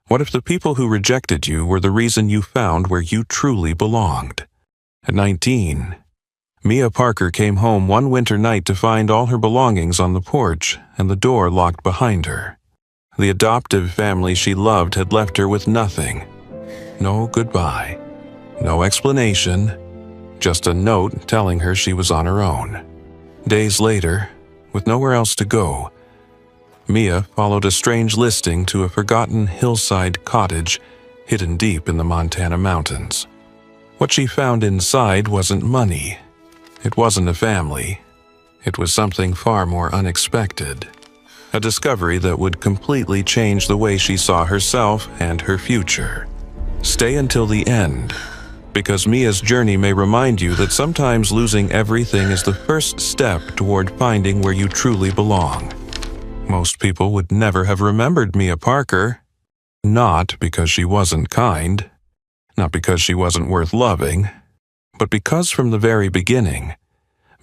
What if the people who rejected you were the reason you found where you truly belonged? At 19, Mia Parker came home one winter night to find all her belongings on the porch and the door locked behind her. The adoptive family she loved had left her with nothing. No goodbye, no explanation, just a note telling her she was on her own. Days later, with nowhere else to go, Mia followed a strange listing to a forgotten hillside cottage hidden deep in the Montana mountains. What she found inside wasn't money. It wasn't a family. It was something far more unexpected. A discovery that would completely change the way she saw herself and her future. Stay until the end, because Mia's journey may remind you that sometimes losing everything is the first step toward finding where you truly belong. Most people would never have remembered Mia Parker. Not because she wasn't kind, not because she wasn't worth loving, but because from the very beginning,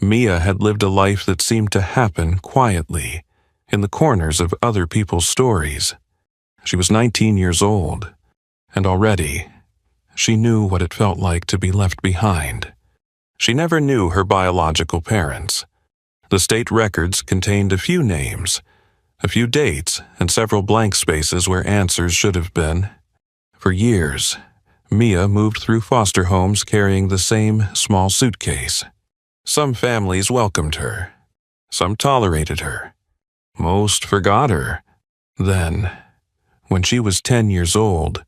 Mia had lived a life that seemed to happen quietly, in the corners of other people's stories. She was 19 years old, and already, she knew what it felt like to be left behind. She never knew her biological parents. The state records contained a few names, a few dates, and several blank spaces where answers should have been. For years, Mia moved through foster homes carrying the same small suitcase. Some families welcomed her. Some tolerated her. Most forgot her. Then, when she was 10 years old,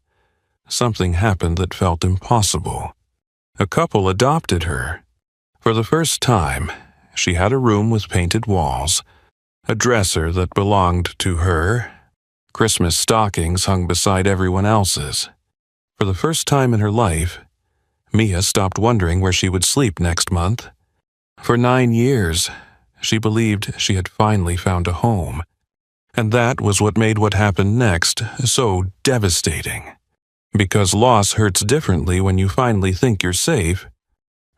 something happened that felt impossible. A couple adopted her. For the first time, she had a room with painted walls, a dresser that belonged to her, Christmas stockings hung beside everyone else's. For the first time in her life, Mia stopped wondering where she would sleep next month. For 9 years, she believed she had finally found a home. And that was what made what happened next so devastating. Because loss hurts differently when you finally think you're safe.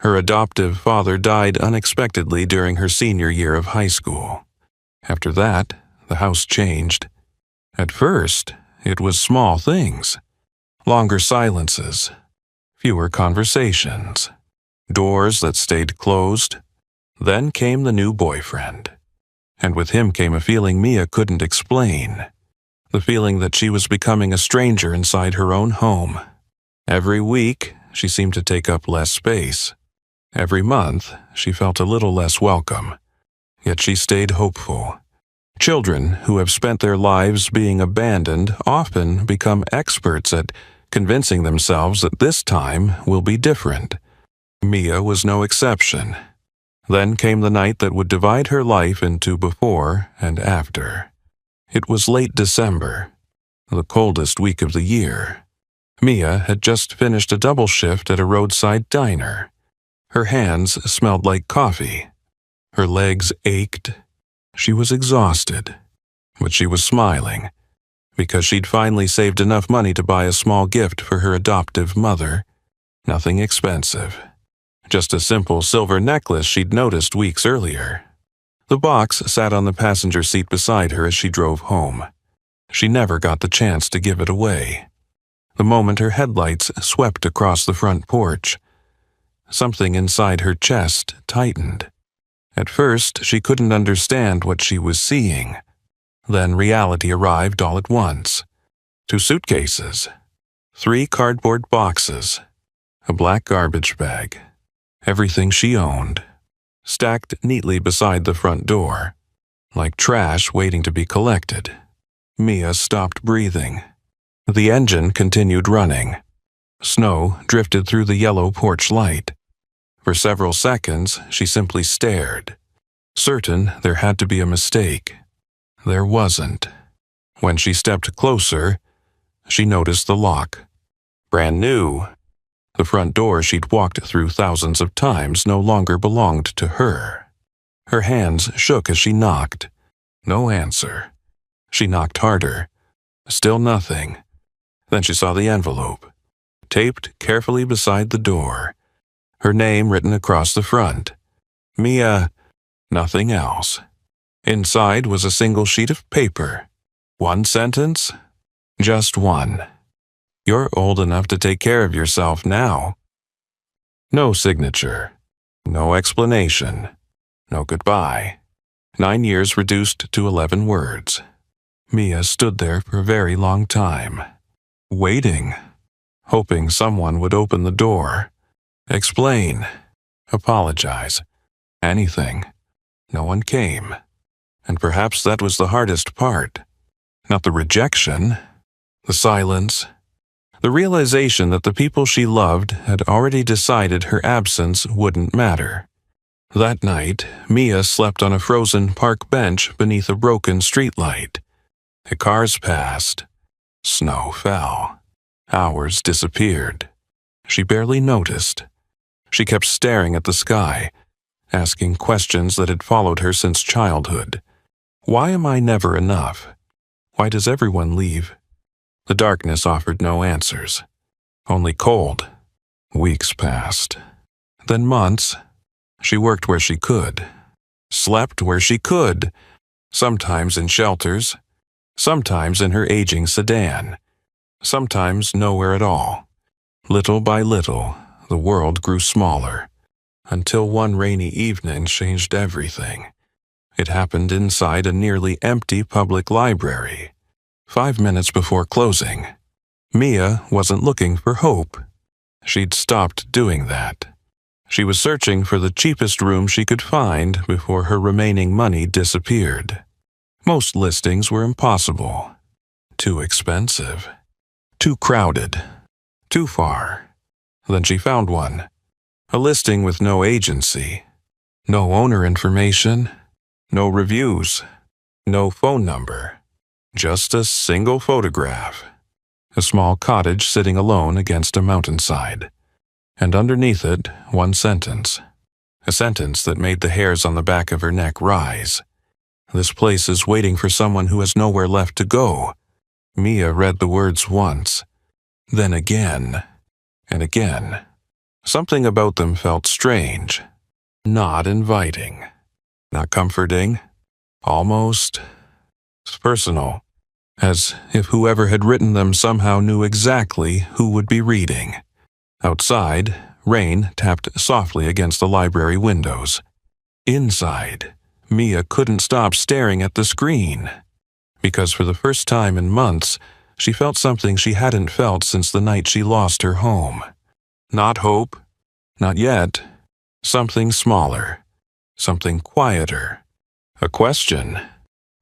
Her adoptive father died unexpectedly during her senior year of high school. After that, the house changed. At first, it was small things. Longer silences, fewer conversations, doors that stayed closed. Then came the new boyfriend. And with him came a feeling Mia couldn't explain. The feeling that she was becoming a stranger inside her own home. Every week, she seemed to take up less space. Every month, she felt a little less welcome. Yet she stayed hopeful. Children who have spent their lives being abandoned often become experts at convincing themselves that this time will be different. Mia was no exception. Then came the night that would divide her life into before and after. It was late December, the coldest week of the year. Mia had just finished a double shift at a roadside diner. Her hands smelled like coffee. Her legs ached. She was exhausted, but she was smiling, because she'd finally saved enough money to buy a small gift for her adoptive mother. Nothing expensive. Just a simple silver necklace she'd noticed weeks earlier. The box sat on the passenger seat beside her as she drove home. She never got the chance to give it away. The moment her headlights swept across the front porch, something inside her chest tightened. At first, she couldn't understand what she was seeing. Then reality arrived all at once. 2 suitcases, 3 cardboard boxes, a black garbage bag, everything she owned, stacked neatly beside the front door, like trash waiting to be collected. Mia stopped breathing. The engine continued running. Snow drifted through the yellow porch light. For several seconds, she simply stared, certain there had to be a mistake. There wasn't. When she stepped closer, she noticed the lock. Brand new. The front door she'd walked through thousands of times no longer belonged to her. Her hands shook as she knocked. No answer. She knocked harder. Still nothing. Then she saw the envelope, taped carefully beside the door. Her name written across the front. Mia, nothing else. Inside was a single sheet of paper. 1 sentence, Just one. You're old enough to take care of yourself now. No signature. No explanation. No goodbye. 9 years reduced to 11 words. Mia stood there for a very long time, waiting, hoping someone would open the door, explain, apologize, anything. No one came. And perhaps that was the hardest part. Not the rejection, the silence, the realization that the people she loved had already decided her absence wouldn't matter. That night, Mia slept on a frozen park bench beneath a broken streetlight. The cars passed. Snow fell. Hours disappeared. She barely noticed. She kept staring at the sky, asking questions that had followed her since childhood. Why am I never enough? Why does everyone leave? The darkness offered no answers. Only cold. Weeks passed. Then months. She worked where she could. Slept where she could. Sometimes in shelters. Sometimes in her aging sedan. Sometimes nowhere at all. Little by little, the world grew smaller. Until one rainy evening changed everything. It happened inside a nearly empty public library. 5 minutes before closing. Mia wasn't looking for hope. She'd stopped doing that. She was searching for the cheapest room she could find before her remaining money disappeared. Most listings were impossible. Too expensive. Too crowded. Too far. Then she found one. A listing with no agency. No owner information. No reviews. No phone number. Just a single photograph. A small cottage sitting alone against a mountainside. And underneath it, one sentence. A sentence that made the hairs on the back of her neck rise. This place is waiting for someone who has nowhere left to go. Mia read the words once. Then again. And again. Something about them felt strange. Not inviting. Not comforting. Almost personal. As if whoever had written them somehow knew exactly who would be reading. Outside, rain tapped softly against the library windows. Inside, Mia couldn't stop staring at the screen. Because for the first time in months, she felt something she hadn't felt since the night she lost her home. Not hope. Not yet. Something smaller. Something quieter. A question.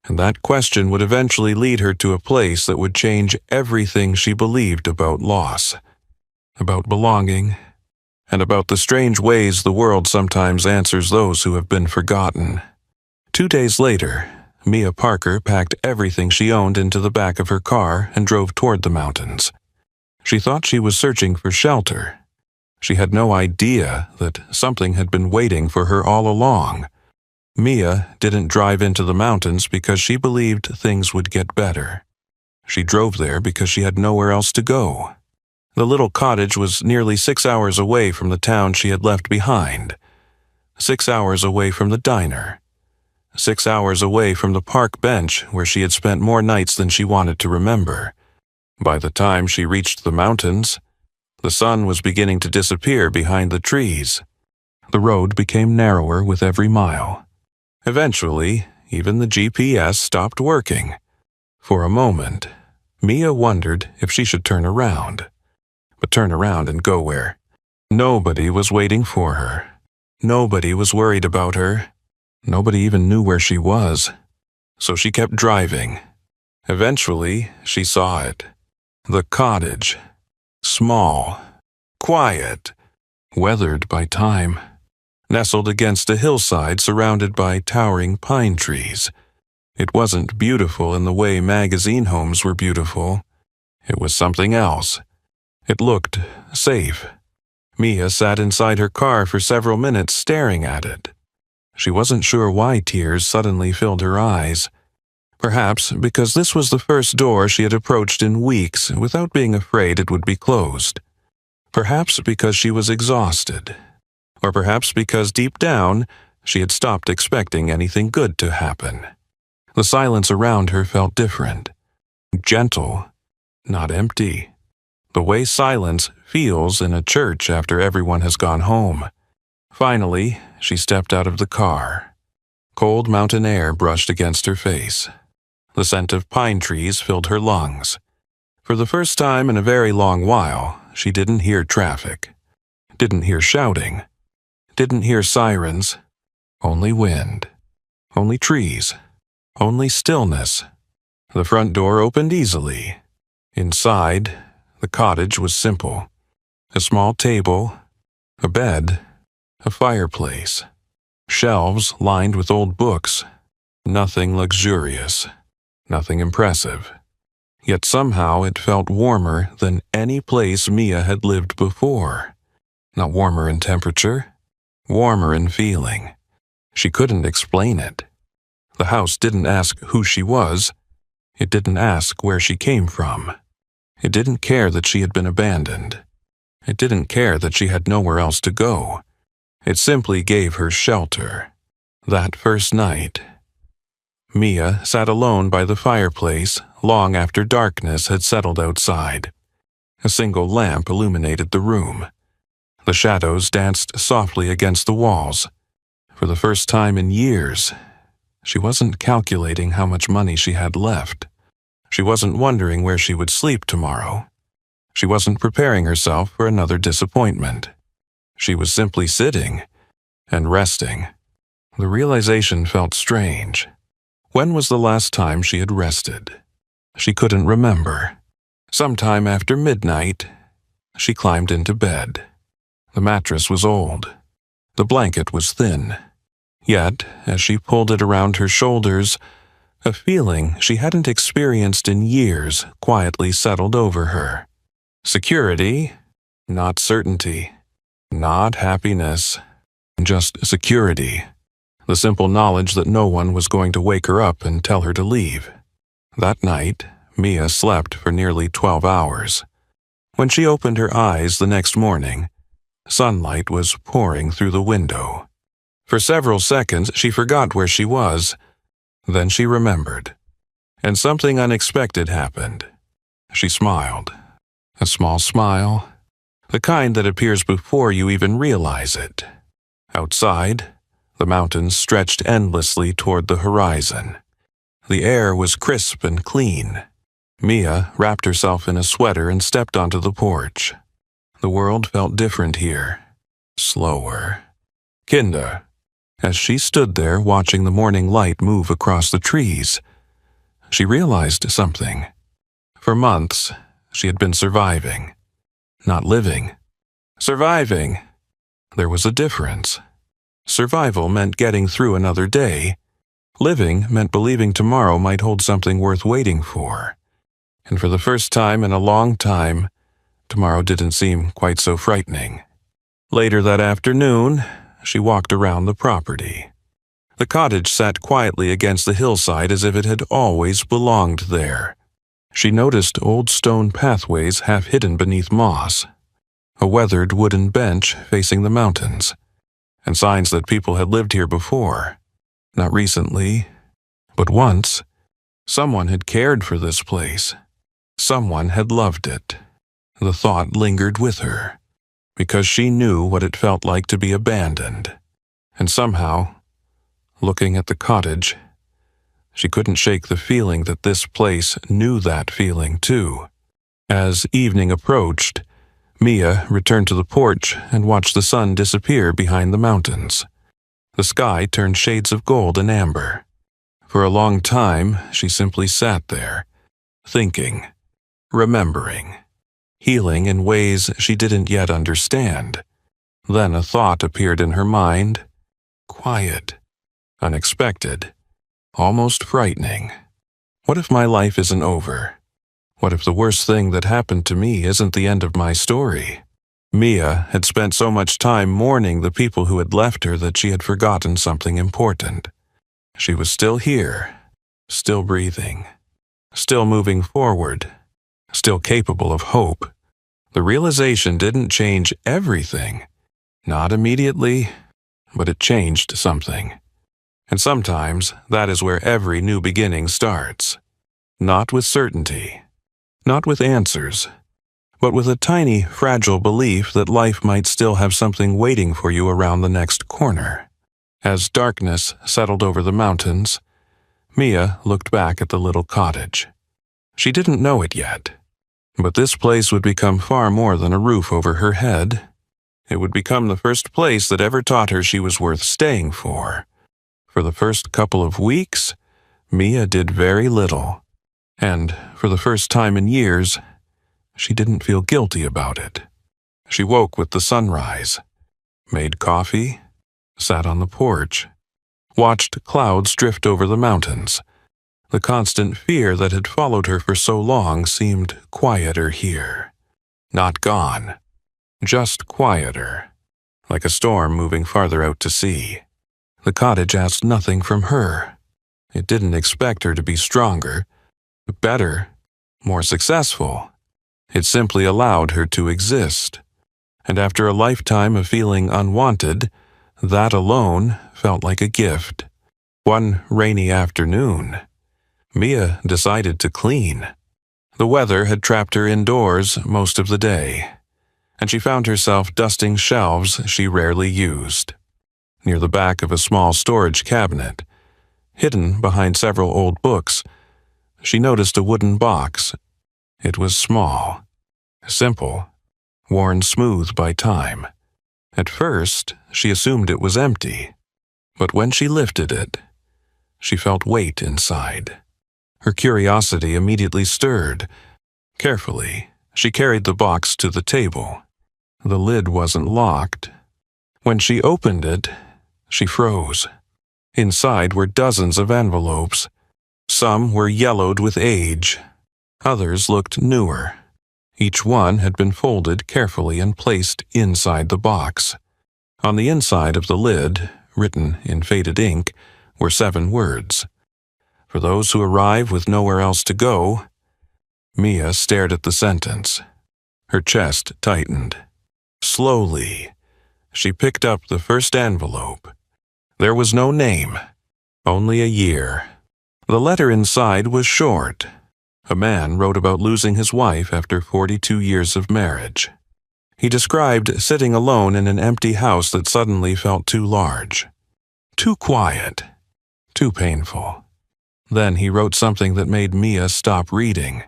And that question would eventually lead her to a place that would change everything she believed about loss. About belonging. And about the strange ways the world sometimes answers those who have been forgotten. 2 days later, Mia Parker packed everything she owned into the back of her car and drove toward the mountains. She thought she was searching for shelter. She had no idea that something had been waiting for her all along. Mia didn't drive into the mountains because she believed things would get better. She drove there because she had nowhere else to go. The little cottage was nearly 6 hours away from the town she had left behind. 6 hours away from the diner. 6 hours away from the park bench where she had spent more nights than she wanted to remember. By the time she reached the mountains, the sun was beginning to disappear behind the trees. The road became narrower with every mile. Eventually, even the GPS stopped working. For a moment, Mia wondered if she should turn around. But turn around and go where? Nobody was waiting for her. Nobody was worried about her. Nobody even knew where she was. So she kept driving. Eventually, she saw it. The cottage. Small. Quiet. Weathered by time. Nestled against a hillside surrounded by towering pine trees. It wasn't beautiful in the way magazine homes were beautiful. It was something else. It looked safe. Mia sat inside her car for several minutes staring at it. She wasn't sure why tears suddenly filled her eyes. Perhaps because this was the first door she had approached in weeks without being afraid it would be closed. Perhaps because she was exhausted. Or perhaps because deep down, she had stopped expecting anything good to happen. The silence around her felt different. Gentle. not empty. The way silence feels in a church after everyone has gone home. Finally, she stepped out of the car. Cold mountain air brushed against her face. The scent of pine trees filled her lungs. For the first time in a very long while, she didn't hear traffic, didn't hear shouting, didn't hear sirens, only wind, only trees, only stillness. The front door opened easily. Inside, the cottage was simple. A small table, a bed, a fireplace, shelves lined with old books. Nothing luxurious, nothing impressive. Yet somehow it felt warmer than any place Mia had lived before. Not warmer in temperature, warmer in feeling. She couldn't explain it. The house didn't ask who she was. It didn't ask where she came from. It didn't care that she had been abandoned. It didn't care that she had nowhere else to go. It simply gave her shelter. That first night, Mia sat alone by the fireplace long after darkness had settled outside. A single lamp illuminated the room. The shadows danced softly against the walls. For the first time in years, she wasn't calculating how much money she had left. She wasn't wondering where she would sleep tomorrow. She wasn't preparing herself for another disappointment. She was simply sitting and resting. The realization felt strange. When was the last time she had rested? She couldn't remember. Sometime after midnight, she climbed into bed. The mattress was old. The blanket was thin. Yet, as she pulled it around her shoulders, a feeling she hadn't experienced in years quietly settled over her. Security, not certainty, not happiness, just security. The simple knowledge that no one was going to wake her up and tell her to leave. That night, Mia slept for nearly 12 hours. When she opened her eyes the next morning, sunlight was pouring through the window. For several seconds, she forgot where she was. Then she remembered, and something unexpected happened. She smiled. A small smile, the kind that appears before you even realize it. Outside, the mountains stretched endlessly toward the horizon. The air was crisp and clean. Mia wrapped herself in a sweater and stepped onto the porch. The world felt different here, slower. Kinda. As she stood there watching the morning light move across the trees, she realized something. For months, she had been surviving, not living. Surviving. There was a difference. Survival meant getting through another day. Living meant believing tomorrow might hold something worth waiting for. And for the first time in a long time, tomorrow didn't seem quite so frightening. Later that afternoon, she walked around the property. The cottage sat quietly against the hillside as if it had always belonged there. She noticed old stone pathways half hidden beneath moss, a weathered wooden bench facing the mountains, and signs that people had lived here before. Not recently, but once. Someone had cared for this place. Someone had loved it. The thought lingered with her, because she knew what it felt like to be abandoned. And somehow, looking at the cottage, she couldn't shake the feeling that this place knew that feeling too. As evening approached, Mia returned to the porch and watched the sun disappear behind the mountains. The sky turned shades of gold and amber. For a long time, she simply sat there, thinking, remembering, healing in ways she didn't yet understand. Then a thought appeared in her mind, quiet, unexpected, almost frightening. What if my life isn't over? What if the worst thing that happened to me isn't the end of my story? Mia had spent so much time mourning the people who had left her that she had forgotten something important. She was still here, still breathing, still moving forward, still capable of hope. The realization didn't change everything. Not immediately, but it changed something. And sometimes that is where every new beginning starts. Not with certainty, Not with answers, but with a tiny, fragile belief that life might still have something waiting for you around the next corner. As darkness settled over the mountains, Mia looked back at the little cottage. She didn't know it yet, but this place would become far more than a roof over her head. It would become the first place that ever taught her she was worth staying for. For the first couple of weeks, Mia did very little, and for the first time in years, she didn't feel guilty about it. She woke with the sunrise, made coffee, sat on the porch, watched clouds drift over the mountains. The constant fear that had followed her for so long seemed quieter here. Not gone, just quieter, like a storm moving farther out to sea. The cottage asked nothing from her. It didn't expect her to be stronger, better, more successful. It simply allowed her to exist. And after a lifetime of feeling unwanted, that alone felt like a gift. One rainy afternoon, Mia decided to clean. The weather had trapped her indoors most of the day, and she found herself dusting shelves she rarely used. Near the back of a small storage cabinet, hidden behind several old books, she noticed a wooden box. It was small, simple, worn smooth by time. At first, she assumed it was empty, but when she lifted it, she felt weight inside. Her curiosity immediately stirred. Carefully, she carried the box to the table. The lid wasn't locked. When she opened it, she froze. Inside were dozens of envelopes. Some were yellowed with age. Others looked newer. Each one had been folded carefully and placed inside the box. On the inside of the lid, written in faded ink, were 7 words. For those who arrive with nowhere else to go. Mia stared at the sentence. Her chest tightened. Slowly, she picked up the first envelope. There was no name, only a year. The letter inside was short. A man wrote about losing his wife after 42 years of marriage. He described sitting alone in an empty house that suddenly felt too large, too quiet, too painful. Then he wrote something that made Mia stop reading.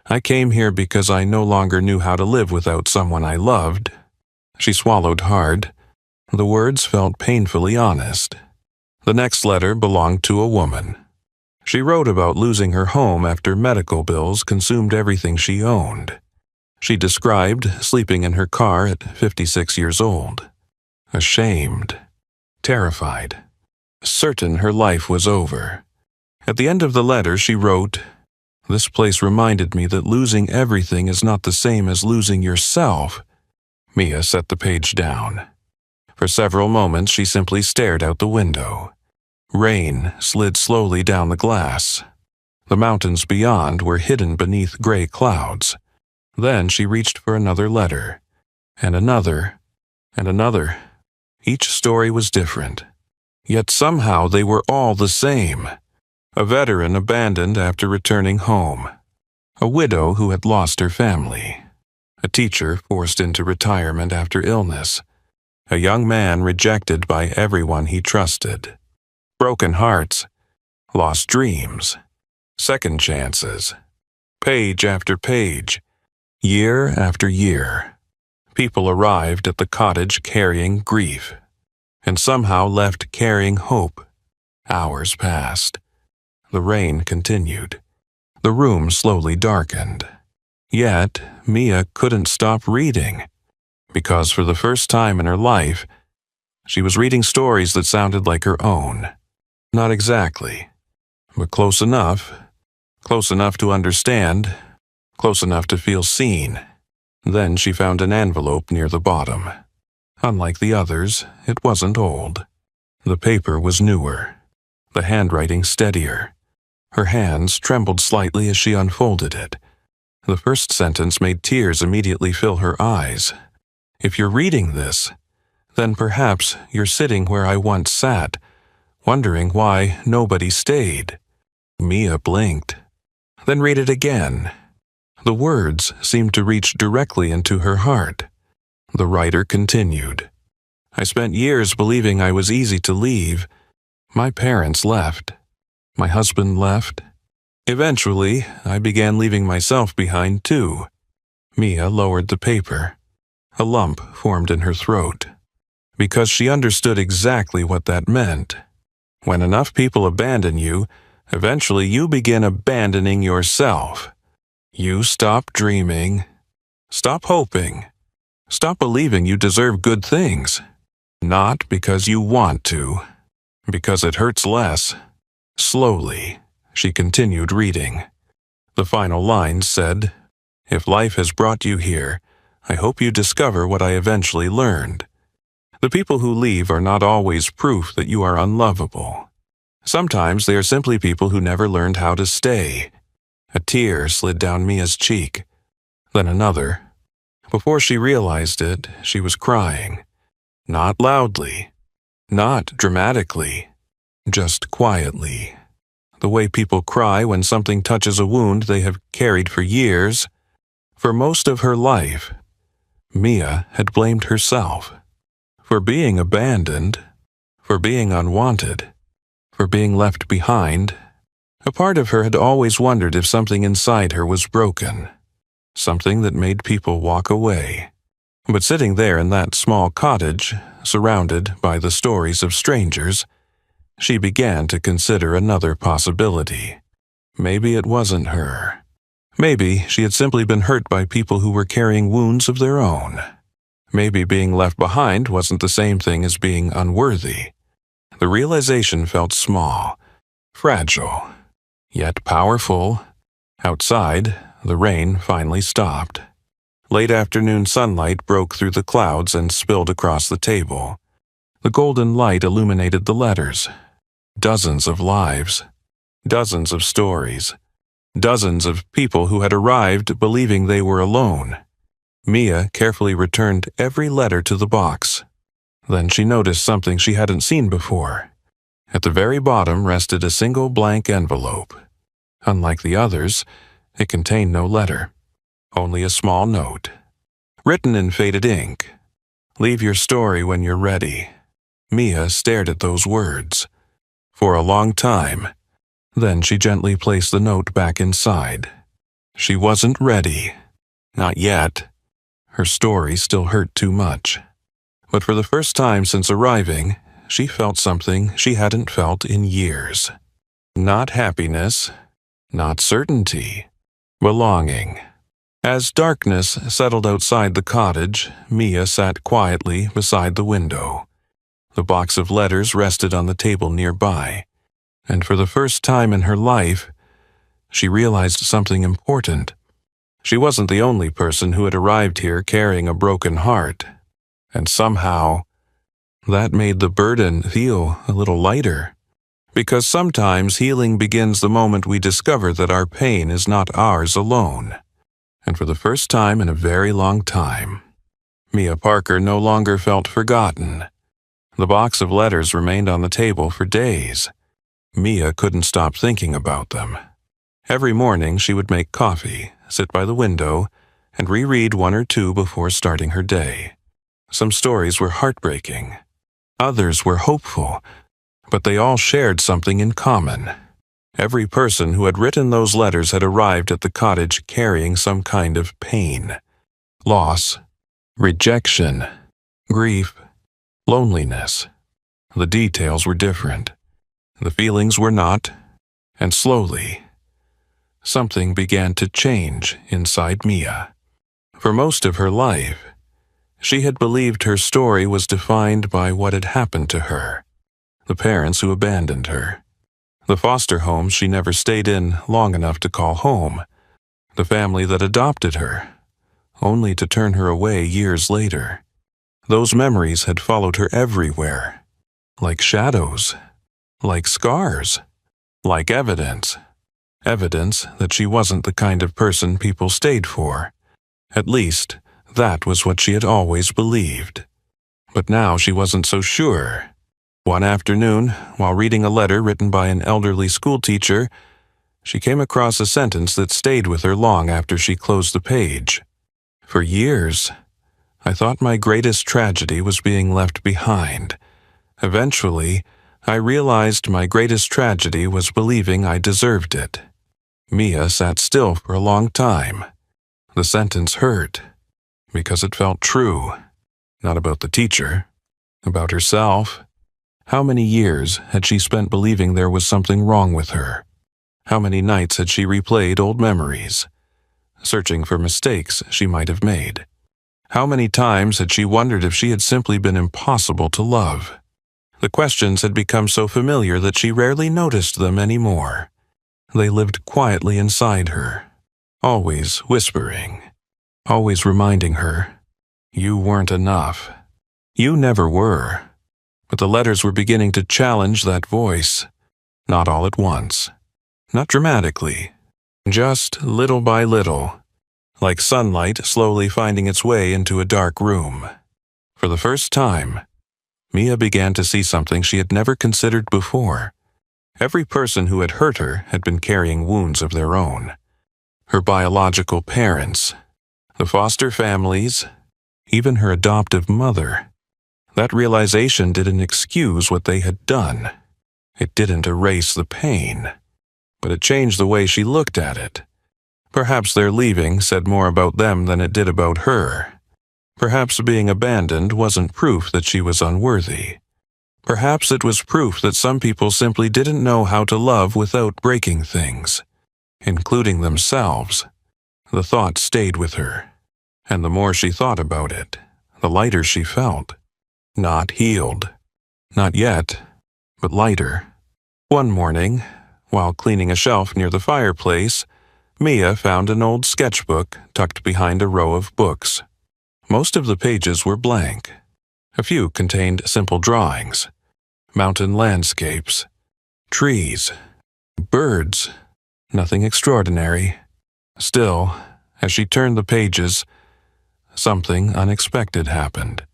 I came here because I no longer knew how to live without someone I loved. She swallowed hard. The words felt painfully honest. The next letter belonged to a woman. She wrote about losing her home after medical bills consumed everything she owned. She described sleeping in her car at 56 years old. Ashamed, terrified, certain her life was over. At the end of the letter she wrote, "This place reminded me that losing everything is not the same as losing yourself." Mia set the page down. For several moments she simply stared out the window. Rain slid slowly down the glass. The mountains beyond were hidden beneath gray clouds. Then she reached for another letter, and another, and another. Each story was different, yet somehow they were all the same. A veteran abandoned after returning home. A widow who had lost her family. A teacher forced into retirement after illness. A young man rejected by everyone he trusted. Broken hearts, lost dreams, second chances. Page after page, year after year. People arrived at the cottage carrying grief, and somehow left carrying hope. Hours passed. The rain continued. The room slowly darkened. Yet, Mia couldn't stop reading, because for the first time in her life, she was reading stories that sounded like her own. Not exactly, but close enough to understand, close enough to feel seen. Then she found an envelope near the bottom. Unlike the others, it wasn't old. The paper was newer, the handwriting steadier. Her hands trembled slightly as she unfolded it. The first sentence made tears immediately fill her eyes. "If you're reading this, then perhaps you're sitting where I once sat, wondering why nobody stayed." Mia blinked. "Then read it again." The words seemed to reach directly into her heart. The writer continued, "I spent years believing I was easy to leave. My parents left. My husband left. Eventually, I began leaving myself behind too." Mia lowered the paper. A lump formed in her throat, because she understood exactly what that meant. When enough people abandon you, eventually you begin abandoning yourself. You stop dreaming, stop hoping, stop believing you deserve good things. Not because you want to, because it hurts less. Slowly, she continued reading. The final line said, "If life has brought you here, I hope you discover what I eventually learned. The people who leave are not always proof that you are unlovable. Sometimes they are simply people who never learned how to stay." A tear slid down Mia's cheek, then another. Before she realized it, she was crying. Not loudly, not dramatically, just quietly. The way people cry when something touches a wound they have carried for years. For most of her life, Mia had blamed herself. For being abandoned, for being unwanted, for being left behind. A part of her had always wondered if something inside her was broken, something that made people walk away. But sitting there in that small cottage, surrounded by the stories of strangers, she began to consider another possibility. Maybe it wasn't her. Maybe she had simply been hurt by people who were carrying wounds of their own. Maybe being left behind wasn't the same thing as being unworthy. The realization felt small, fragile, yet powerful. Outside, the rain finally stopped. Late afternoon sunlight broke through the clouds and spilled across the table. The golden light illuminated the letters. Dozens of lives, dozens of stories, dozens of people who had arrived believing they were alone. Mia carefully returned every letter to the box. Then she noticed something she hadn't seen before. At the very bottom rested a single blank envelope. Unlike the others, it contained no letter, only a small note. Written in faded ink, "Leave your story when you're ready." Mia stared at those words for a long time. Then she gently placed the note back inside. She wasn't ready. Not yet. Her story still hurt too much. But for the first time since arriving, she felt something she hadn't felt in years. Not happiness, not certainty, belonging. As darkness settled outside the cottage, Mia sat quietly beside the window. The box of letters rested on the table nearby, and for the first time in her life, she realized something important. She wasn't the only person who had arrived here carrying a broken heart, and somehow, that made the burden feel a little lighter. Because sometimes healing begins the moment we discover that our pain is not ours alone. And for the first time in a very long time, Mia Parker no longer felt forgotten. The box of letters remained on the table for days. Mia couldn't stop thinking about them. Every morning she would make coffee, sit by the window, and reread one or two before starting her day. Some stories were heartbreaking. Others were hopeful, but they all shared something in common. Every person who had written those letters had arrived at the cottage carrying some kind of pain. Loss, rejection, grief, loneliness. The details were different. The feelings were not, and slowly, something began to change inside Mia. For most of her life, she had believed her story was defined by what had happened to her. The parents who abandoned her. The foster homes she never stayed in long enough to call home. The family that adopted her, only to turn her away years later. Those memories had followed her everywhere, like shadows, like scars, like evidence. Evidence that she wasn't the kind of person people stayed for. At least, that was what she had always believed. But now she wasn't so sure. One afternoon, while reading a letter written by an elderly schoolteacher, she came across a sentence that stayed with her long after she closed the page. For years, I thought my greatest tragedy was being left behind. Eventually, I realized my greatest tragedy was believing I deserved it. Mia sat still for a long time. The sentence hurt, because it felt true. Not about the teacher, about herself. How many years had she spent believing there was something wrong with her? How many nights had she replayed old memories, searching for mistakes she might have made? How many times had she wondered if she had simply been impossible to love? The questions had become so familiar that she rarely noticed them anymore. They lived quietly inside her, always whispering, always reminding her, you weren't enough. You never were. But the letters were beginning to challenge that voice, not all at once, not dramatically, just little by little, like sunlight slowly finding its way into a dark room. For the first time, Mia began to see something she had never considered before. Every person who had hurt her had been carrying wounds of their own. Her biological parents, the foster families, even her adoptive mother. That realization didn't excuse what they had done. It didn't erase the pain, but it changed the way she looked at it. Perhaps their leaving said more about them than it did about her. Perhaps being abandoned wasn't proof that she was unworthy. Perhaps it was proof that some people simply didn't know how to love without breaking things, including themselves. The thought stayed with her, and the more she thought about it, the lighter she felt. Not healed. Not yet, but lighter. One morning, while cleaning a shelf near the fireplace, Mia found an old sketchbook tucked behind a row of books. Most of the pages were blank. A few contained simple drawings, mountain landscapes, trees, birds, nothing extraordinary. Still, as she turned the pages, something unexpected happened.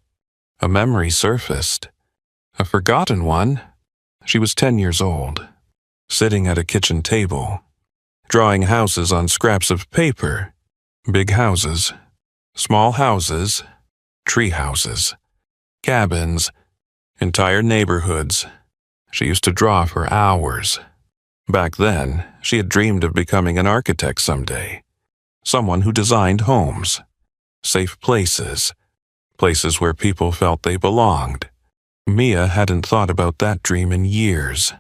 A memory surfaced. A forgotten one. She was 10 years old, sitting at a kitchen table, drawing houses on scraps of paper. Big houses, small houses, tree houses, cabins, entire neighborhoods. She used to draw for hours. Back then, she had dreamed of becoming an architect someday. Someone who designed homes, safe places, places where people felt they belonged. Mia hadn't thought about that dream in years.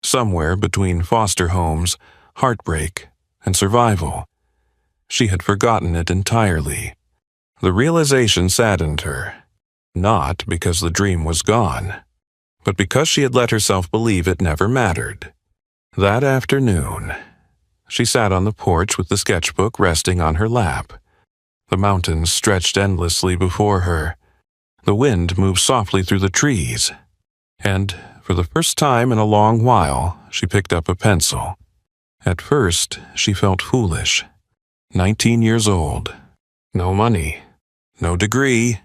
Somewhere between foster homes, heartbreak, and survival. She had forgotten it entirely. The realization saddened her, not because the dream was gone, but because she had let herself believe it never mattered. That afternoon, she sat on the porch with the sketchbook resting on her lap. The mountains stretched endlessly before her. The wind moved softly through the trees. And, for the first time in a long while, she picked up a pencil. At first, she felt foolish. 19 years old. No money. No degree.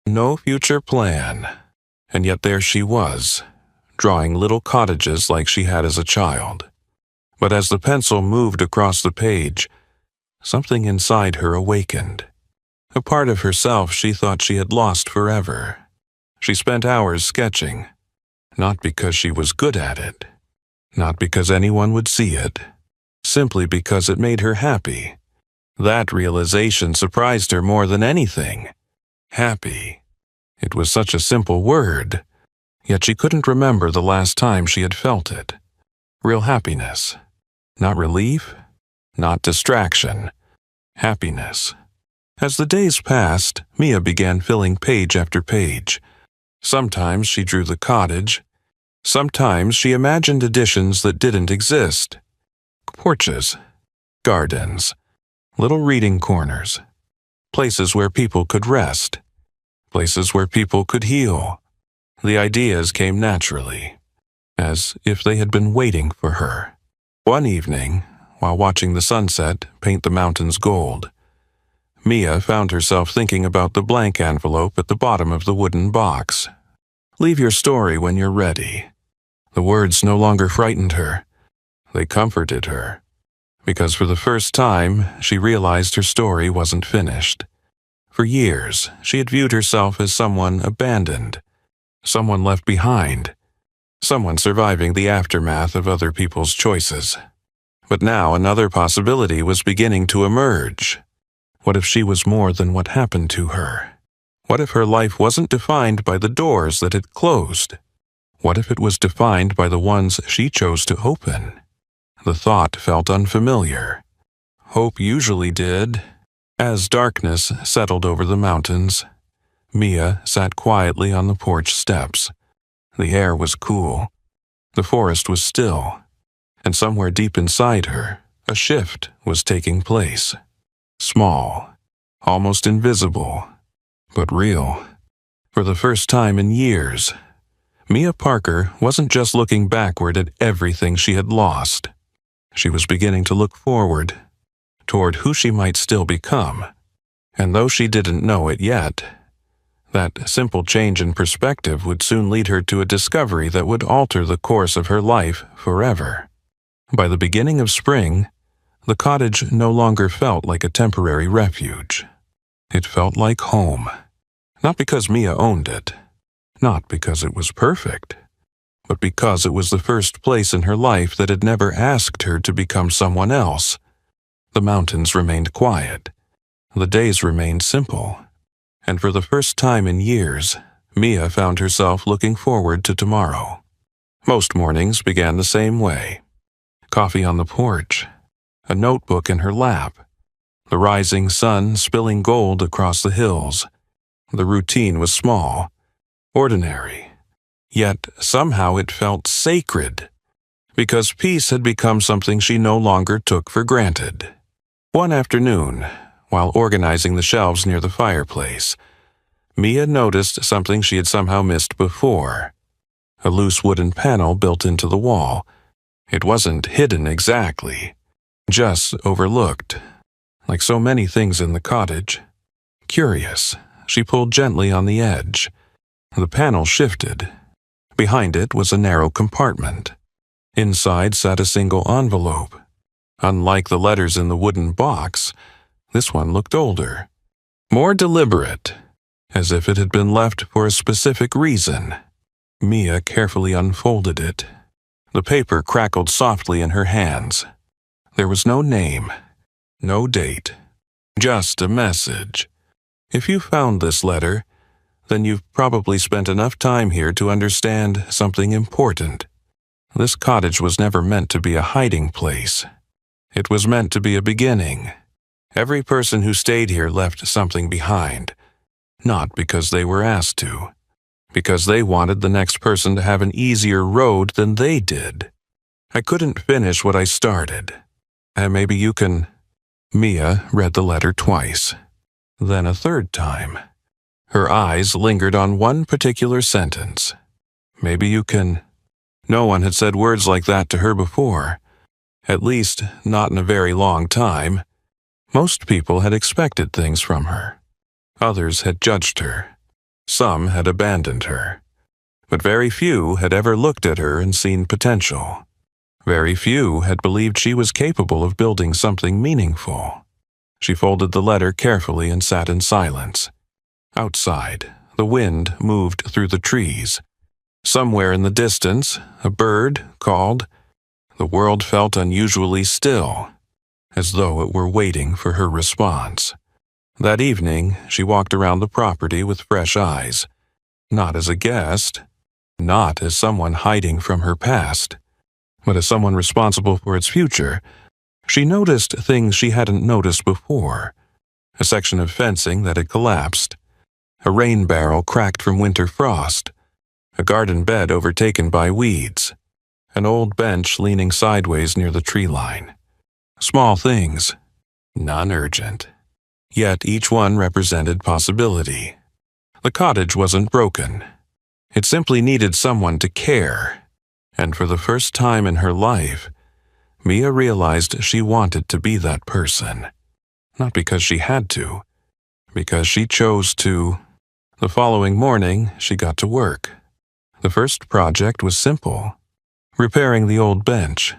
No future plan. And yet there she was, drawing little cottages like she had as a child. But as the pencil moved across the page, something inside her awakened. A part of herself she thought she had lost forever. She spent hours sketching, not because she was good at it, not because anyone would see it, simply because it made her happy. That realization surprised her more than anything. Happy. It was such a simple word, yet she couldn't remember the last time she had felt it. Real happiness. Not relief, not distraction. Happiness. As the days passed, Mia began filling page after page. Sometimes she drew the cottage. Sometimes she imagined additions that didn't exist. Porches, gardens, little reading corners, places where people could rest, places where people could heal. The ideas came naturally, as if they had been waiting for her. One evening, while watching the sunset paint the mountains gold, Mia found herself thinking about the blank envelope at the bottom of the wooden box. Leave your story when you're ready. The words no longer frightened her. They comforted her. Because for the first time, she realized her story wasn't finished. For years, she had viewed herself as someone abandoned, someone left behind, someone surviving the aftermath of other people's choices. But now another possibility was beginning to emerge. What if she was more than what happened to her? What if her life wasn't defined by the doors that had closed? What if it was defined by the ones she chose to open? The thought felt unfamiliar. Hope usually did. As darkness settled over the mountains, Mia sat quietly on the porch steps. The air was cool. The forest was still. And somewhere deep inside her, a shift was taking place. Small, almost invisible, but real. For the first time in years, Mia Parker wasn't just looking backward at everything she had lost. She was beginning to look forward, toward who she might still become. And though she didn't know it yet, that simple change in perspective would soon lead her to a discovery that would alter the course of her life forever. By the beginning of spring, the cottage no longer felt like a temporary refuge. It felt like home. Not because Mia owned it, not because it was perfect, but because it was the first place in her life that had never asked her to become someone else. The mountains remained quiet. The days remained simple. And for the first time in years, Mia found herself looking forward to tomorrow. Most mornings began the same way. Coffee on the porch, a notebook in her lap, the rising sun spilling gold across the hills. The routine was small, ordinary, yet somehow it felt sacred, because peace had become something she no longer took for granted. One afternoon, while organizing the shelves near the fireplace, Mia noticed something she had somehow missed before. A loose wooden panel built into the wall. It wasn't hidden exactly, just overlooked. Like so many things in the cottage. Curious, she pulled gently on the edge. The panel shifted. Behind it was a narrow compartment. Inside sat a single envelope. Unlike the letters in the wooden box, this one looked older, more deliberate, as if it had been left for a specific reason. Mia carefully unfolded it. The paper crackled softly in her hands. There was no name, no date, just a message. If you found this letter, then you've probably spent enough time here to understand something important. This cottage was never meant to be a hiding place. It was meant to be a beginning. Every person who stayed here left something behind, not because they were asked to, because they wanted the next person to have an easier road than they did. I couldn't finish what I started. And maybe you can... Mia read the letter twice, then a third time. Her eyes lingered on one particular sentence. Maybe you can... No one had said words like that to her before, at least not in a very long time. Most people had expected things from her. Others had judged her. Some had abandoned her. But very few had ever looked at her and seen potential. Very few had believed she was capable of building something meaningful. She folded the letter carefully and sat in silence. Outside, the wind moved through the trees. Somewhere in the distance, a bird called. The world felt unusually still, as though it were waiting for her response. That evening, she walked around the property with fresh eyes. Not as a guest, not as someone hiding from her past, but as someone responsible for its future. She noticed things she hadn't noticed before. A section of fencing that had collapsed. A rain barrel cracked from winter frost. A garden bed overtaken by weeds. An old bench leaning sideways near the tree line. Small things, none urgent. Yet each one represented possibility. The cottage wasn't broken. It simply needed someone to care. And for the first time in her life, Mia realized she wanted to be that person. Not because she had to, because she chose to. The following morning, she got to work. The first project was simple. Repairing the old bench.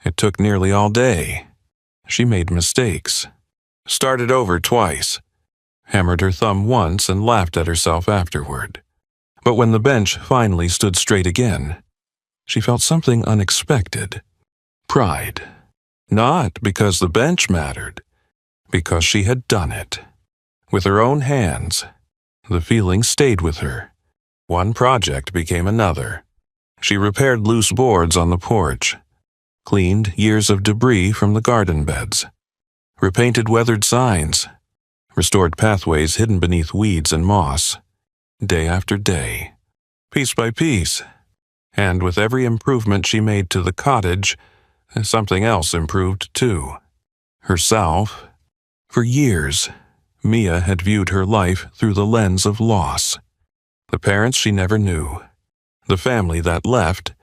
It took nearly all day. She made mistakes, started over twice, hammered her thumb once and laughed at herself afterward. But when the bench finally stood straight again, she felt something unexpected. Pride. Not because the bench mattered, because she had done it. With her own hands. The feeling stayed with her. One project became another. She repaired loose boards on the porch, cleaned years of debris from the garden beds, repainted weathered signs, restored pathways hidden beneath weeds and moss, day after day, piece by piece. And with every improvement she made to the cottage, something else improved too. Herself. For years, Mia had viewed her life through the lens of loss. The parents she never knew, the family that left,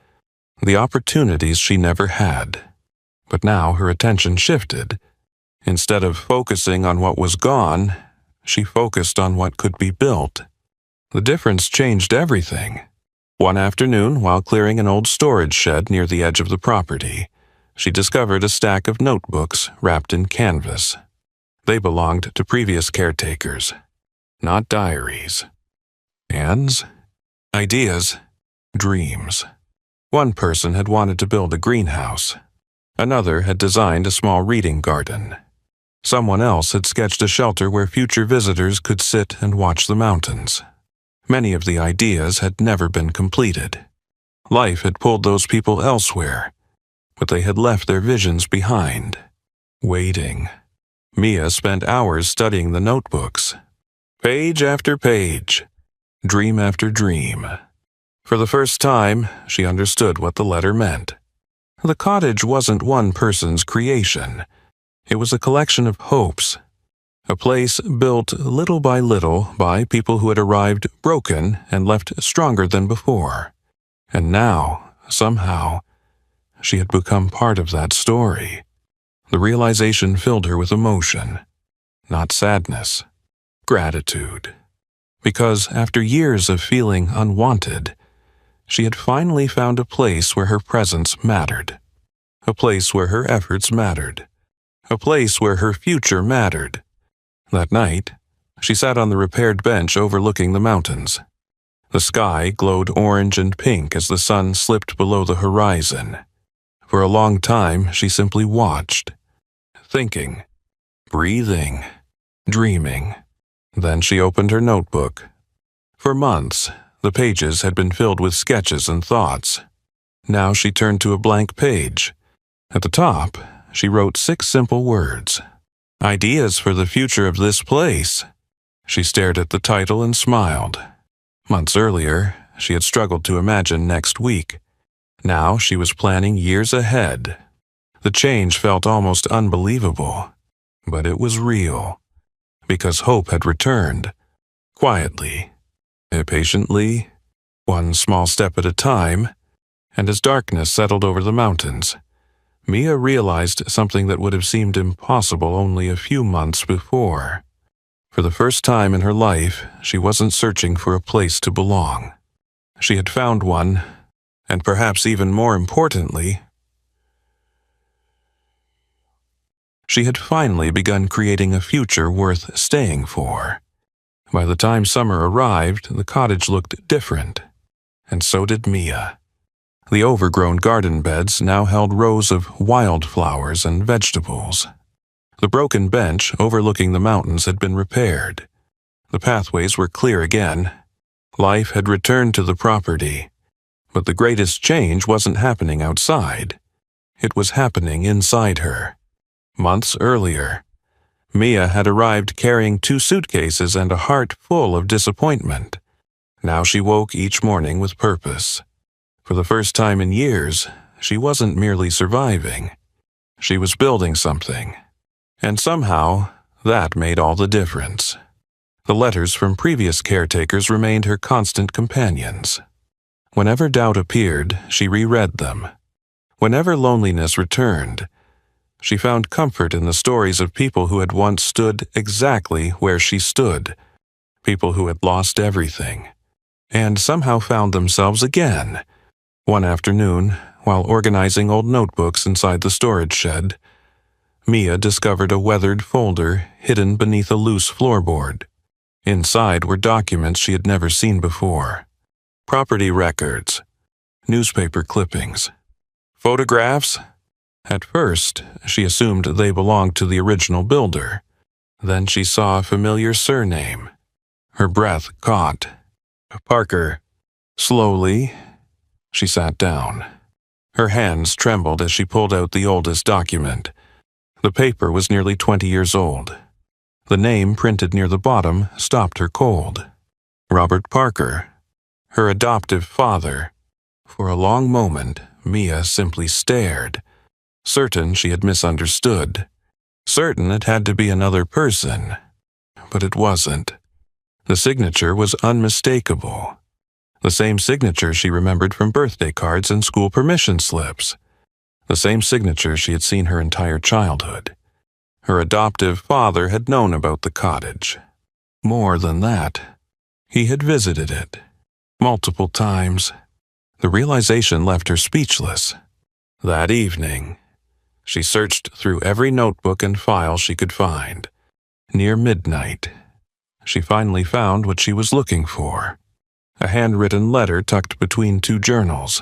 the opportunities she never had. But now her attention shifted. Instead of focusing on what was gone, she focused on what could be built. The difference changed everything. One afternoon, while clearing an old storage shed near the edge of the property, she discovered a stack of notebooks wrapped in canvas. They belonged to previous caretakers, not diaries. Plans, ideas, dreams. One person had wanted to build a greenhouse. Another had designed a small reading garden. Someone else had sketched a shelter where future visitors could sit and watch the mountains. Many of the ideas had never been completed. Life had pulled those people elsewhere, but they had left their visions behind, waiting. Mia spent hours studying the notebooks, page after page, dream after dream. For the first time, she understood what the letter meant. The cottage wasn't one person's creation. It was a collection of hopes, a place built little by little by people who had arrived broken and left stronger than before. And now, somehow, she had become part of that story. The realization filled her with emotion, not sadness, gratitude. Because after years of feeling unwanted, she had finally found a place where her presence mattered, a place where her efforts mattered, a place where her future mattered. That night, she sat on the repaired bench overlooking the mountains. The sky glowed orange and pink as the sun slipped below the horizon. For a long time, she simply watched, thinking, breathing, dreaming. Then she opened her notebook. For months, the pages had been filled with sketches and thoughts. Now she turned to a blank page. At the top, she wrote 6 simple words. Ideas for the future of this place. She stared at the title and smiled. Months earlier, she had struggled to imagine next week. Now she was planning years ahead. The change felt almost unbelievable, but it was real, because hope had returned, quietly, patiently, one small step at a time, and as darkness settled over the mountains, Mia realized something that would have seemed impossible only a few months before. For the first time in her life, she wasn't searching for a place to belong. She had found one, and perhaps even more importantly, she had finally begun creating a future worth staying for. By the time summer arrived, the cottage looked different, and so did Mia. The overgrown garden beds now held rows of wildflowers and vegetables. The broken bench overlooking the mountains had been repaired. The pathways were clear again. Life had returned to the property. But the greatest change wasn't happening outside. It was happening inside her. Months earlier, Mia had arrived carrying 2 suitcases and a heart full of disappointment. Now she woke each morning with purpose. For the first time in years, she wasn't merely surviving. She was building something. And somehow, that made all the difference. The letters from previous caretakers remained her constant companions. Whenever doubt appeared, she reread them. Whenever loneliness returned, she found comfort in the stories of people who had once stood exactly where she stood, people who had lost everything, and somehow found themselves again. One afternoon, while organizing old notebooks inside the storage shed, Mia discovered a weathered folder hidden beneath a loose floorboard. Inside were documents she had never seen before. Property records, newspaper clippings, photographs. At first, she assumed they belonged to the original builder. Then she saw a familiar surname. Her breath caught. Parker. Slowly, she sat down. Her hands trembled as she pulled out the oldest document. The paper was nearly 20 years old. The name printed near the bottom stopped her cold. Robert Parker, her adoptive father. For a long moment, Mia simply stared, certain she had misunderstood, certain it had to be another person. But it wasn't. The signature was unmistakable. The same signature she remembered from birthday cards and school permission slips. The same signature she had seen her entire childhood. Her adoptive father had known about the cottage. More than that, he had visited it multiple times. The realization left her speechless. That evening, she searched through every notebook and file she could find. Near midnight, she finally found what she was looking for. A handwritten letter tucked between two journals.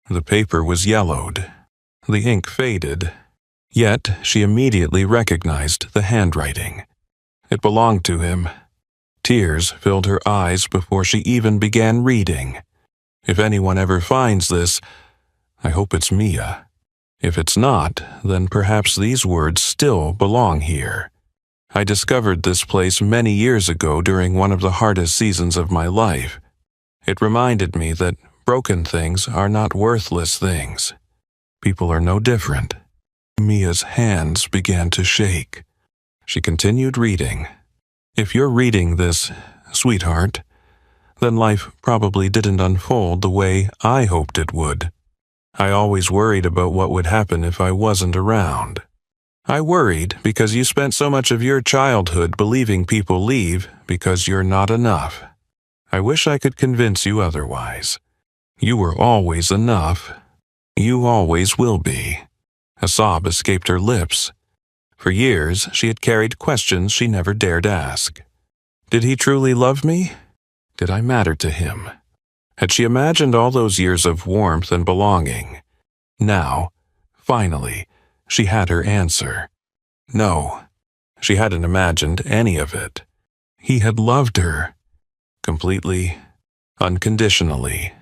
The paper was yellowed. The ink faded. Yet she immediately recognized the handwriting. It belonged to him. Tears filled her eyes before she even began reading. If anyone ever finds this, I hope it's Mia. If it's not, then perhaps these words still belong here. I discovered this place many years ago during one of the hardest seasons of my life. It reminded me that broken things are not worthless things. People are no different. Mia's hands began to shake. She continued reading. If you're reading this, sweetheart, then life probably didn't unfold the way I hoped it would. I always worried about what would happen if I wasn't around. I worried because you spent so much of your childhood believing people leave because you're not enough. I wish I could convince you otherwise. You were always enough. You always will be. A sob escaped her lips. For years, she had carried questions she never dared ask. Did he truly love me? Did I matter to him? Had she imagined all those years of warmth and belonging? Now, finally, she had her answer. No, she hadn't imagined any of it. He had loved her. Completely, unconditionally.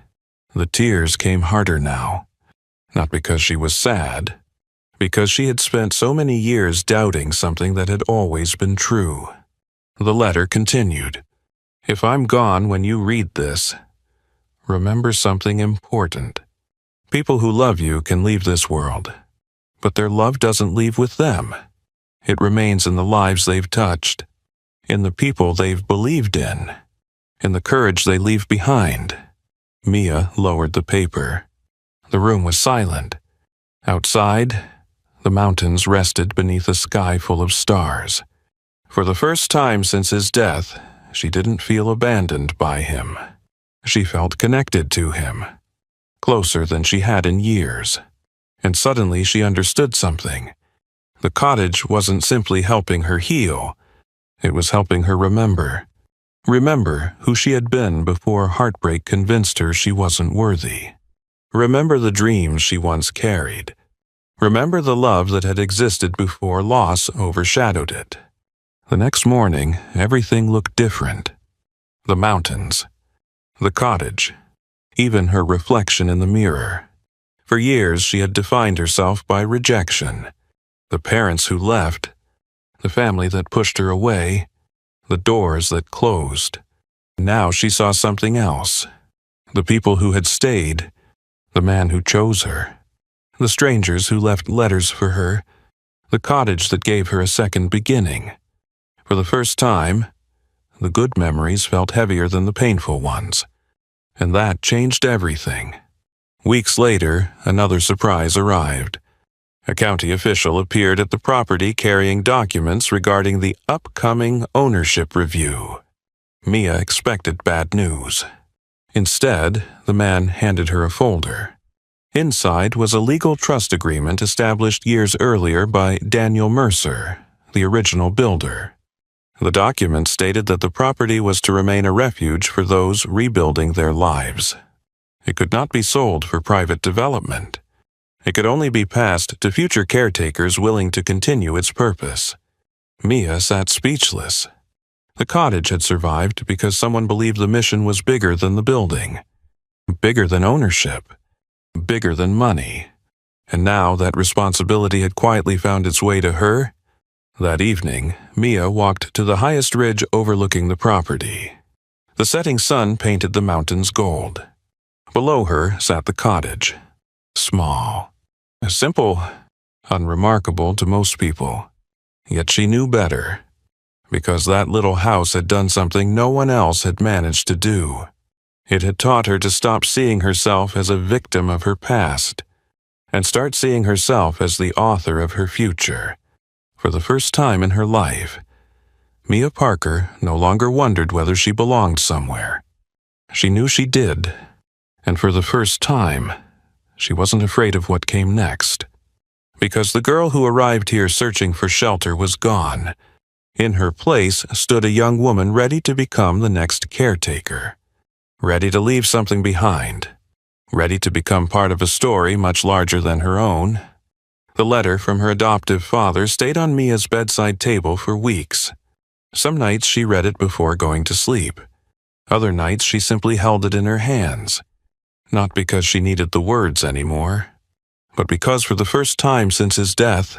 The tears came harder now. Not because she was sad, because she had spent so many years doubting something that had always been true. The letter continued. If I'm gone when you read this, remember something important. People who love you can leave this world, but their love doesn't leave with them. It remains in the lives they've touched, in the people they've believed in the courage they leave behind. Mia lowered the paper. The room was silent. Outside, the mountains rested beneath a sky full of stars. For the first time since his death, she didn't feel abandoned by him. She felt connected to him, closer than she had in years. And suddenly she understood something. The cottage wasn't simply helping her heal. It was helping her remember. Remember who she had been before heartbreak convinced her she wasn't worthy. Remember the dreams she once carried. Remember the love that had existed before loss overshadowed it. The next morning, everything looked different. The mountains, the cottage, even her reflection in the mirror. For years she had defined herself by rejection. The parents who left, the family that pushed her away, the doors that closed. Now she saw something else. The people who had stayed, the man who chose her, the strangers who left letters for her, the cottage that gave her a second beginning. For the first time, the good memories felt heavier than the painful ones. And that changed everything. Weeks later, another surprise arrived. A county official appeared at the property carrying documents regarding the upcoming ownership review. Mia expected bad news. Instead, the man handed her a folder. Inside was a legal trust agreement established years earlier by Daniel Mercer, the original builder. The document stated that the property was to remain a refuge for those rebuilding their lives. It could not be sold for private development. It could only be passed to future caretakers willing to continue its purpose. Mia sat speechless. The cottage had survived because someone believed the mission was bigger than the building, bigger than ownership, bigger than money. And now that responsibility had quietly found its way to her. That evening, Mia walked to the highest ridge overlooking the property. The setting sun painted the mountains gold. Below her sat the cottage, small, simple, unremarkable to most people. Yet she knew better, because that little house had done something no one else had managed to do. It had taught her to stop seeing herself as a victim of her past, and start seeing herself as the author of her future. For the first time in her life, Mia Parker no longer wondered whether she belonged somewhere. She knew she did, and for the first time, she wasn't afraid of what came next. Because the girl who arrived here searching for shelter was gone. In her place stood a young woman ready to become the next caretaker, ready to leave something behind, ready to become part of a story much larger than her own. The letter from her adoptive father stayed on Mia's bedside table for weeks. Some nights she read it before going to sleep. Other nights she simply held it in her hands, not because she needed the words anymore, but because for the first time since his death,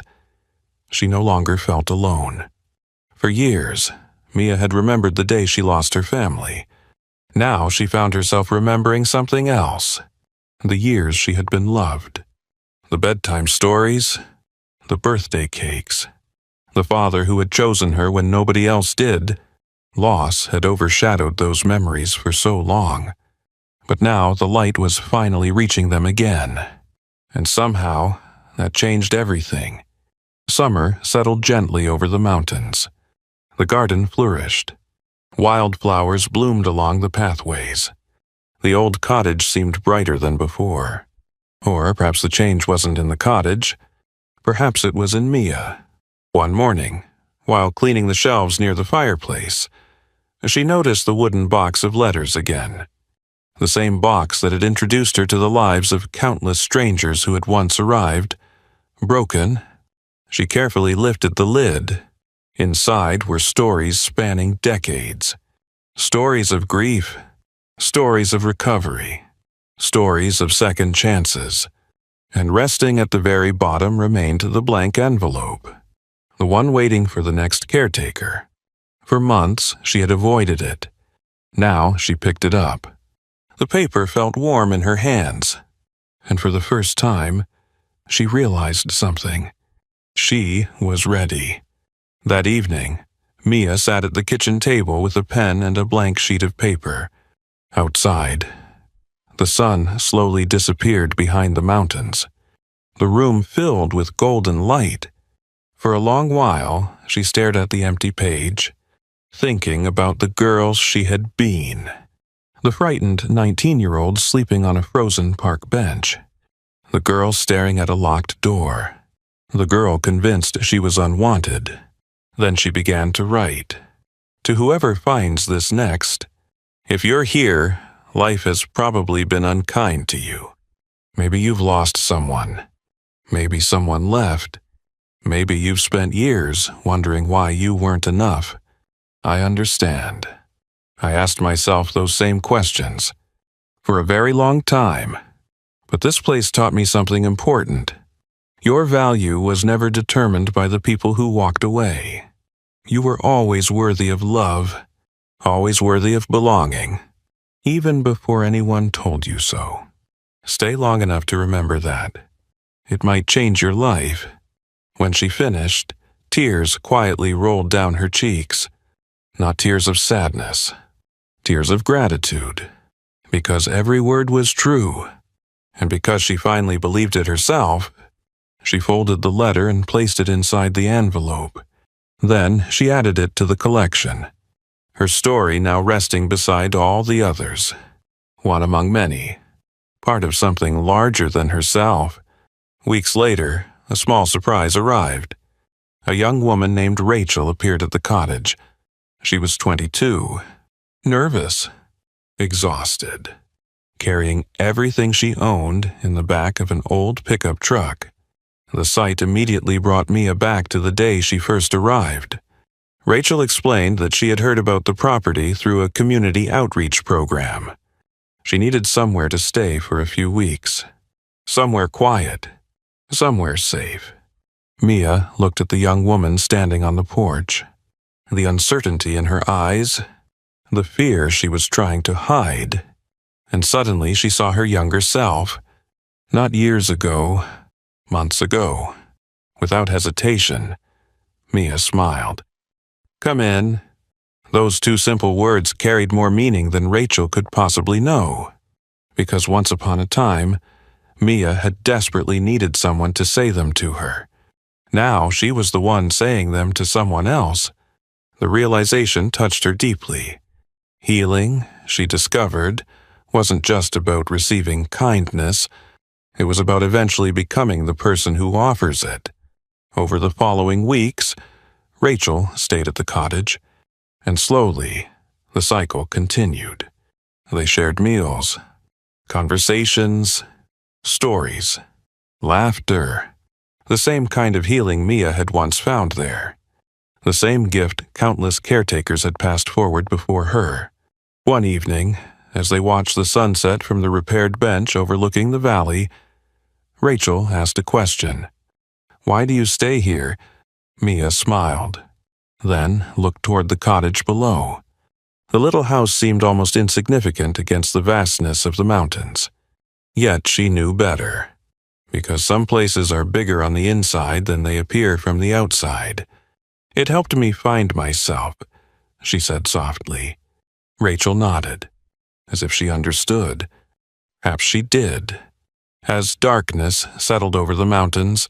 she no longer felt alone. For years, Mia had remembered the day she lost her family. Now she found herself remembering something else, the years she had been loved. The bedtime stories, the birthday cakes, the father who had chosen her when nobody else did. Loss had overshadowed those memories for so long. But now the light was finally reaching them again. And somehow, that changed everything. Summer settled gently over the mountains. The garden flourished. Wildflowers bloomed along the pathways. The old cottage seemed brighter than before. Or perhaps the change wasn't in the cottage. Perhaps it was in Mia. One morning, while cleaning the shelves near the fireplace, she noticed the wooden box of letters again. The same box that had introduced her to the lives of countless strangers who had once arrived. Broken, she carefully lifted the lid. Inside were stories spanning decades. Stories of grief, stories of recovery, stories of second chances. And resting at the very bottom remained the blank envelope, the one waiting for the next caretaker. For months she had avoided it. Now she picked it up. The paper felt warm in her hands, and for the first time, she realized something. She was ready. That evening, Mia sat at the kitchen table with a pen and a blank sheet of paper. Outside, the sun slowly disappeared behind the mountains. The room filled with golden light. For a long while, she stared at the empty page, thinking about the girl she had been. The frightened 19-year-old sleeping on a frozen park bench. The girl staring at a locked door. The girl convinced she was unwanted. Then she began to write. To whoever finds this next, if you're here, life has probably been unkind to you. Maybe you've lost someone. Maybe someone left. Maybe you've spent years wondering why you weren't enough. I understand. I asked myself those same questions for a very long time, but this place taught me something important. Your value was never determined by the people who walked away. You were always worthy of love, always worthy of belonging, even before anyone told you so. Stay long enough to remember that. It might change your life. When she finished, tears quietly rolled down her cheeks. Not tears of sadness, tears of gratitude, because every word was true, and because she finally believed it herself. She folded the letter and placed it inside the envelope. Then she added it to the collection, her story now resting beside all the others, one among many, part of something larger than herself. Weeks later, a small surprise arrived. A young woman named Rachel appeared at the cottage. She was 22, nervous, exhausted, carrying everything she owned in the back of an old pickup truck. The sight immediately brought Mia back to the day she first arrived. Rachel explained that she had heard about the property through a community outreach program. She needed somewhere to stay for a few weeks. Somewhere quiet. Somewhere safe. Mia looked at the young woman standing on the porch. The uncertainty in her eyes, the fear she was trying to hide, and suddenly she saw her younger self. Not years ago, months ago. Without hesitation, Mia smiled. "Come in." Those two simple words carried more meaning than Rachel could possibly know. Because once upon a time, Mia had desperately needed someone to say them to her. Now she was the one saying them to someone else. The realization touched her deeply. Healing, she discovered, wasn't just about receiving kindness. It was about eventually becoming the person who offers it. Over the following weeks, Rachel stayed at the cottage, and slowly, the cycle continued. They shared meals, conversations, stories, laughter, the same kind of healing Mia had once found there. The same gift countless caretakers had passed forward before her. One evening, as they watched the sunset from the repaired bench overlooking the valley, Rachel asked a question. "Why do you stay here?" Mia smiled, then looked toward the cottage below. The little house seemed almost insignificant against the vastness of the mountains. Yet she knew better, because some places are bigger on the inside than they appear from the outside. "It helped me find myself," she said softly. Rachel nodded, as if she understood. Perhaps she did. As darkness settled over the mountains,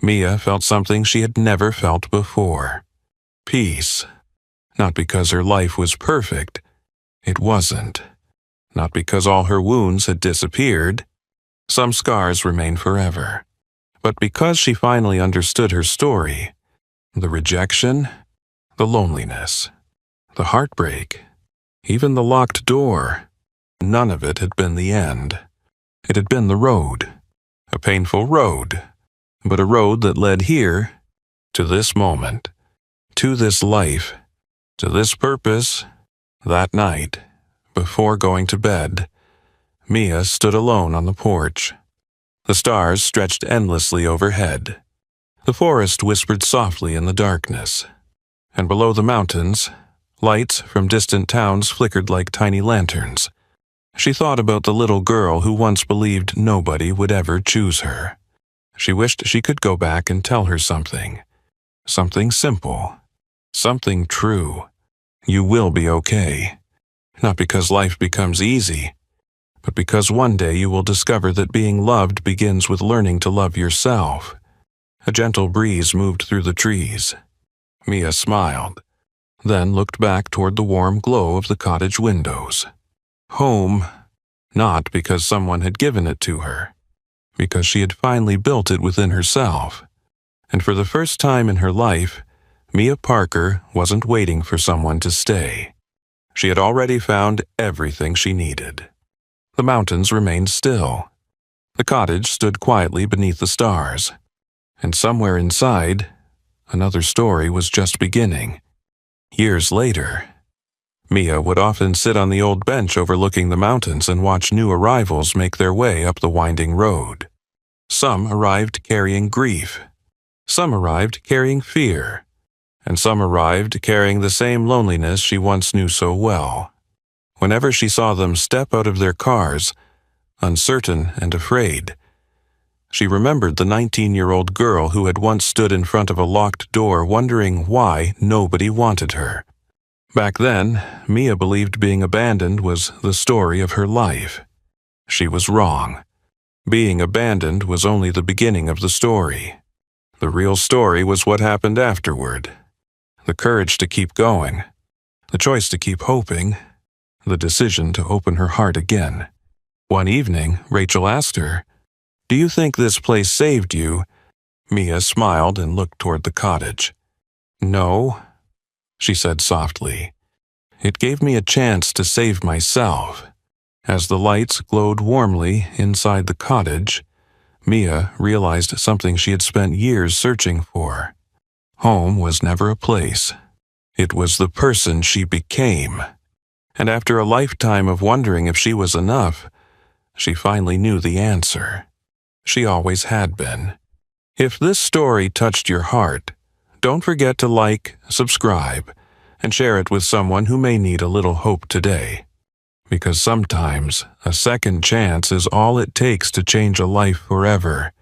Mia felt something she had never felt before. Peace. Not because her life was perfect. It wasn't. Not because all her wounds had disappeared. Some scars remain forever. But because she finally understood her story, the rejection, the loneliness, the heartbreak, even the locked door, none of it had been the end. It had been the road. A painful road, but a road that led here, to this moment, to this life, to this purpose. That night, before going to bed, Mia stood alone on the porch. The stars stretched endlessly overhead. The forest whispered softly in the darkness, and below the mountains, lights from distant towns flickered like tiny lanterns. She thought about the little girl who once believed nobody would ever choose her. She wished she could go back and tell her something. Something simple. Something true. You will be okay. Not because life becomes easy, but because one day you will discover that being loved begins with learning to love yourself. A gentle breeze moved through the trees. Mia smiled, then looked back toward the warm glow of the cottage windows. Home, not because someone had given it to her, because she had finally built it within herself. And for the first time in her life, Mia Parker wasn't waiting for someone to stay. She had already found everything she needed. The mountains remained still. The cottage stood quietly beneath the stars. And somewhere inside, another story was just beginning. Years later, Mia would often sit on the old bench overlooking the mountains and watch new arrivals make their way up the winding road. Some arrived carrying grief. Some arrived carrying fear. And some arrived carrying the same loneliness she once knew so well. Whenever she saw them step out of their cars, uncertain and afraid, she remembered the 19-year-old girl who had once stood in front of a locked door wondering why nobody wanted her. Back then, Mia believed being abandoned was the story of her life. She was wrong. Being abandoned was only the beginning of the story. The real story was what happened afterward. The courage to keep going, the choice to keep hoping, the decision to open her heart again. One evening, Rachel asked her, "Do you think this place saved you?" Mia smiled and looked toward the cottage. "No," she said softly. "It gave me a chance to save myself." As the lights glowed warmly inside the cottage, Mia realized something she had spent years searching for. Home was never a place. It was the person she became. And after a lifetime of wondering if she was enough, she finally knew the answer. She always had been. If this story touched your heart, don't forget to like, subscribe, and share it with someone who may need a little hope today. Because sometimes a second chance is all it takes to change a life forever.